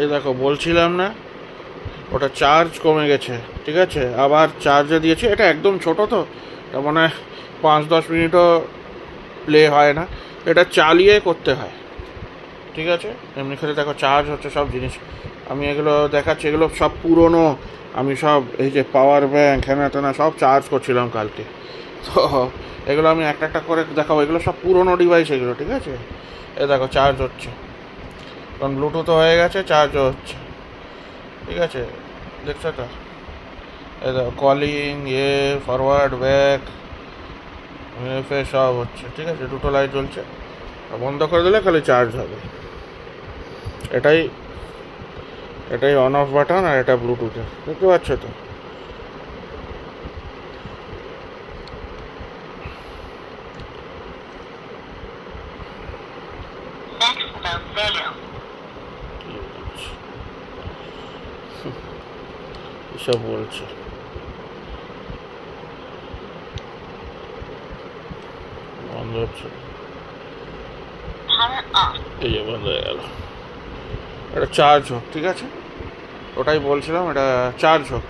এই দেখো বলছিলাম না, ওটা চার্জ কমে গেছে, ঠিক আছে, আবার চার্জে দিয়েছি। এটা একদম ছোট তো, তার মানে 5-10 মিনিটও প্লে হয় না, এটা চালিয়ে করতে হয়, ঠিক আছে। এমনি করে দেখো চার্জ হচ্ছে সব জিনিস। আমি এগুলো দেখাচ্ছি, এগুলো সব পুরনো। আমি সব এই যে পাওয়ার ব্যাঙ্ক হ্যানা ত্যানা সব চার্জ করছিলাম কালকে, তো এগুলো আমি একটা একটা করে দেখাবো। এগুলো সব পুরনো ডিভাইস এগুলো, ঠিক আছে। এ দেখো চার্জ হচ্ছে, কারণ ব্লুটুথও হয়ে গেছে, চার্জও হচ্ছে, ঠিক আছে, দেখছো তো। এই দেখো কলিং, ফরওয়ার্ড ব্যাক সব হচ্ছে, ঠিক আছে। দুটো লাইট জ্বলছে, বন্ধ করে দিলে খালি চার্জ হবে। এটাই এটাই অন অফ বাটন, আর এটা ব্লুটুথে, বুঝতে পারছো তো। এসব বলছে, বন্ধ হচ্ছে, এই যে বন্ধ হয়ে গেল। এটা চার্জ হোক, ঠিক আছে, ওটাই বলছিলাম, এটা চার্জ হোক।